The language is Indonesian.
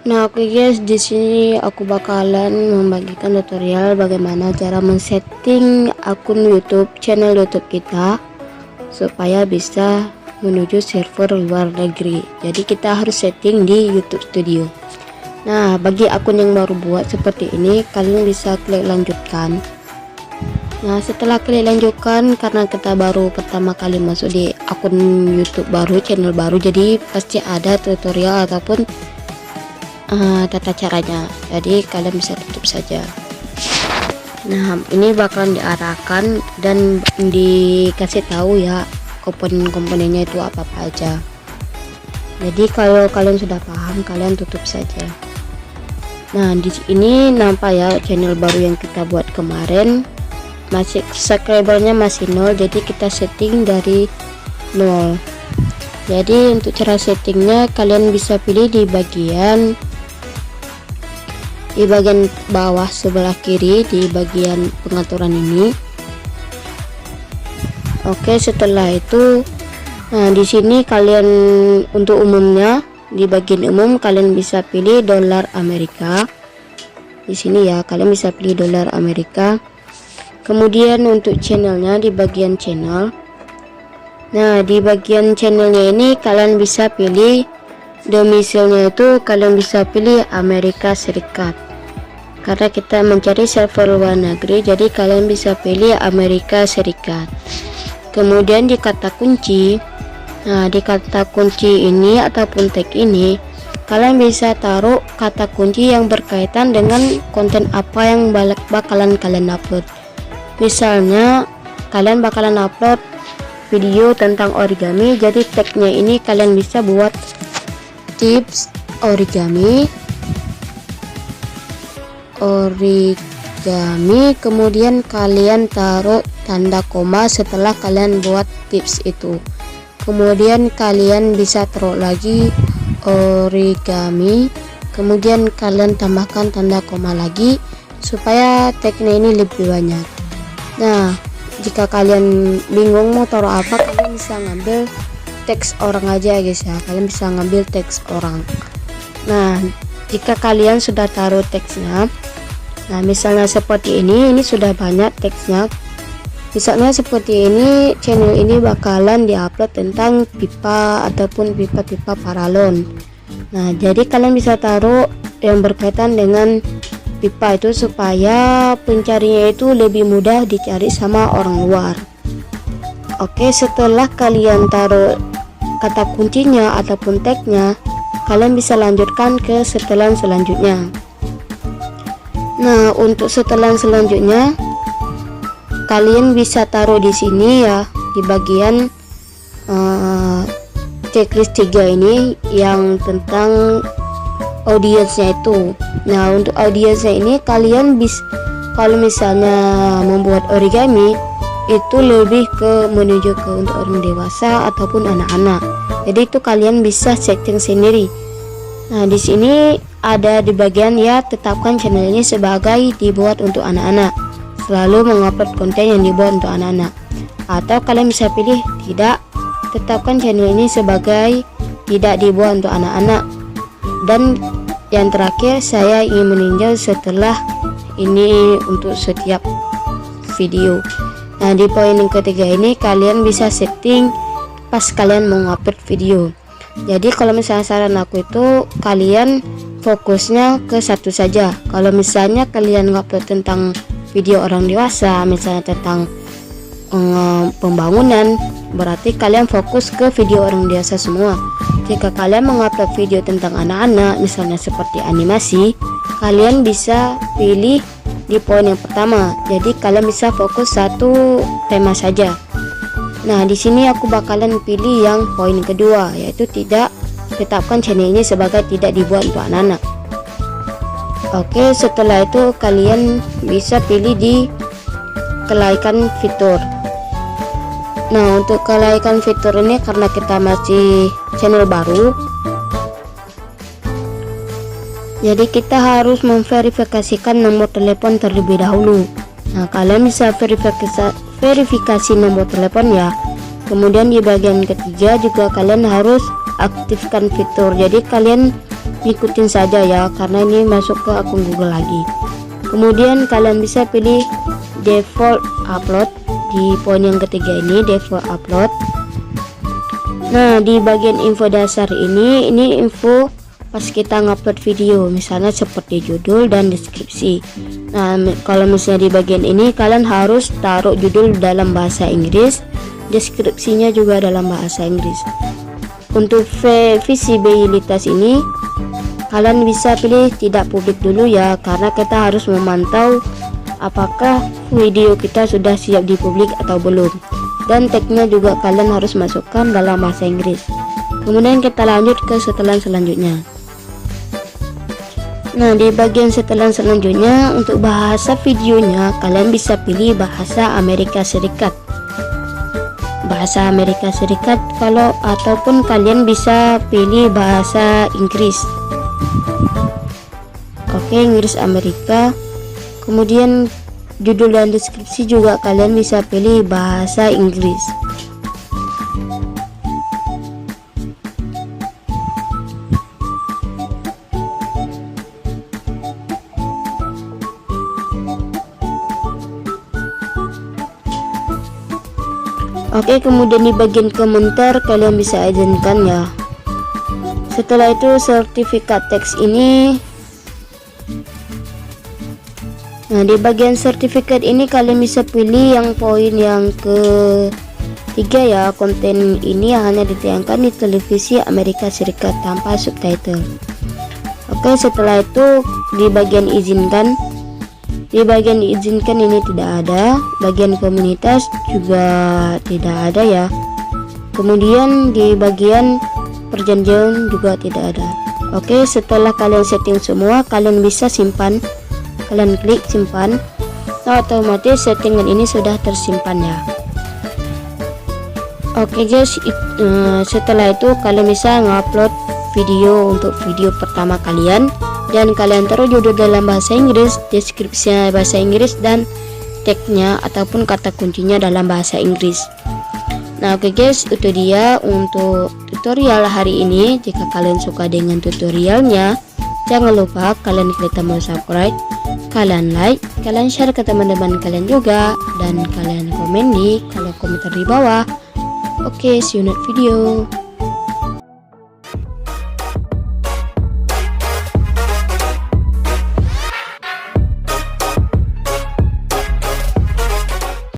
Nah, oke guys, di sini aku bakalan membagikan tutorial bagaimana cara men-setting akun YouTube, channel YouTube kita supaya bisa menuju server luar negeri. Jadi kita harus setting di YouTube Studio. Nah, bagi akun yang baru buat seperti ini, kalian bisa klik lanjutkan. Nah, setelah klik lanjutkan, karena kita baru pertama kali masuk di akun YouTube baru, channel baru, jadi pasti ada tutorial ataupun tata caranya. Jadi kalian bisa tutup saja. Nah, ini bakalan diarahkan dan dikasih tahu ya komponen-komponennya itu apa aja. Jadi kalau kalian sudah paham, kalian tutup saja. Nah, di sini nampak ya channel baru yang kita buat kemarin, masih subscribernya masih 0, jadi kita setting dari 0. Jadi untuk cara settingnya, kalian bisa pilih di bagian bawah sebelah kiri, di bagian pengaturan ini. Oke, setelah itu nah di sini kalian untuk umumnya, di bagian umum kalian bisa pilih dolar Amerika. Di sini ya, kalian bisa pilih dolar Amerika. Kemudian untuk channelnya, di bagian channel, nah di bagian channelnya ini kalian bisa pilih domisilnya, itu kalian bisa pilih Amerika Serikat. Karena kita mencari server luar negeri, jadi kalian bisa pilih Amerika Serikat. Kemudian di kata kunci, nah di kata kunci ini ataupun tag ini, kalian bisa taruh kata kunci yang berkaitan dengan konten apa yang bakalan kalian upload. Misalnya kalian bakalan upload video tentang origami, jadi tagnya ini kalian bisa buat tips origami, kemudian kalian taruh tanda koma setelah kalian buat tips itu. Kemudian kalian bisa taruh lagi origami, kemudian kalian tambahkan tanda koma lagi supaya tagnya ini lebih banyak. Nah, jika kalian bingung mau taruh apa, kalian bisa ngambil teks orang aja guys ya, kalian bisa ngambil teks orang. Nah, jika kalian sudah taruh teksnya, nah misalnya seperti ini sudah banyak teksnya. Misalnya seperti ini, channel ini bakalan diupload tentang pipa ataupun pipa-pipa paralon. Nah, jadi kalian bisa taruh yang berkaitan dengan pipa itu supaya pencarinya itu lebih mudah dicari sama orang luar. Oke, setelah kalian taruh kata kuncinya ataupun tagnya, kalian bisa lanjutkan ke setelan selanjutnya. Nah, untuk setelan selanjutnya kalian bisa taruh di sini ya, di bagian checklist 3 ini yang tentang audiensnya itu. Nah, untuk audiensnya ini kalian bisa, kalau misalnya membuat origami itu lebih ke menuju ke untuk orang dewasa ataupun anak-anak. Jadi itu kalian bisa setting sendiri. Nah, di sini ada di bagian ya, tetapkan channel ini sebagai dibuat untuk anak-anak, selalu mengupload konten yang dibuat untuk anak-anak. Atau kalian bisa pilih tidak, tetapkan channel ini sebagai tidak dibuat untuk anak-anak. Dan yang terakhir, saya ingin meninjau setelah ini untuk setiap video. Nah, di poin yang ketiga ini kalian bisa setting pas kalian mau upload video. Jadi kalau misalnya saran aku itu, kalian fokusnya ke satu saja. Kalau misalnya kalian ngupload tentang video orang dewasa, misalnya tentang pembangunan, berarti kalian fokus ke video orang dewasa semua. Jika kalian mengupload video tentang anak-anak, misalnya seperti animasi, kalian bisa pilih di poin yang pertama. Jadi kalian bisa fokus satu tema saja. Nah, di sini aku bakalan pilih yang poin kedua, yaitu tidak, tetapkan channel ini sebagai tidak dibuat untuk anak-anak. Oke, setelah itu kalian bisa pilih di kelaikan fitur. Nah, untuk kelaikan fitur ini karena kita masih channel baru, jadi kita harus memverifikasikan nomor telepon terlebih dahulu. Nah, kalian bisa verifikasi nomor telepon ya. Kemudian di bagian ketiga juga kalian harus aktifkan fitur. Jadi kalian ikutin saja ya, karena ini masuk ke akun Google lagi. Kemudian kalian bisa pilih default upload di poin yang ketiga ini, default upload. Nah, di bagian info dasar ini info pas kita ngupload video, misalnya seperti judul dan deskripsi. Nah, kalau misalnya di bagian ini kalian harus taruh judul dalam bahasa Inggris, deskripsinya juga dalam bahasa Inggris. Untuk visibilitas ini kalian bisa pilih tidak publik dulu ya, karena kita harus memantau apakah video kita sudah siap dipublik atau belum. Dan tagnya juga kalian harus masukkan dalam bahasa Inggris. Kemudian kita lanjut ke setelan selanjutnya. Nah, di bagian setelan selanjutnya untuk bahasa videonya kalian bisa pilih bahasa Amerika Serikat. Bahasa Amerika Serikat ataupun kalian bisa pilih bahasa Inggris. Oke, Inggris Amerika. Kemudian judul dan deskripsi juga kalian bisa pilih bahasa Inggris. Oke, kemudian di bagian komentar kalian bisa izinkan ya. Setelah itu sertifikat teks ini. Nah, di bagian sertifikat ini kalian bisa pilih yang poin yang ketiga ya. Konten ini hanya ditayangkan di televisi Amerika Serikat tanpa subtitle. Oke, setelah itu di bagian izinkan. Di bagian diizinkan ini tidak ada, bagian komunitas juga tidak ada ya. Kemudian di bagian perjanjian juga tidak ada. Oke, setelah kalian setting semua, kalian bisa simpan. Kalian klik simpan. Nah, otomatis settingan ini sudah tersimpan ya. Oke guys, setelah itu kalian bisa ngupload video untuk video pertama kalian. Dan kalian taruh judul dalam bahasa Inggris, deskripsinya bahasa Inggris, dan tagnya ataupun kata kuncinya dalam bahasa Inggris. Nah, oke guys, itu dia untuk tutorial hari ini. Jika kalian suka dengan tutorialnya, jangan lupa kalian klik tombol subscribe, kalian like, kalian share ke teman-teman kalian juga, dan kalian komen di kolom komentar di bawah. Oke, see you next video.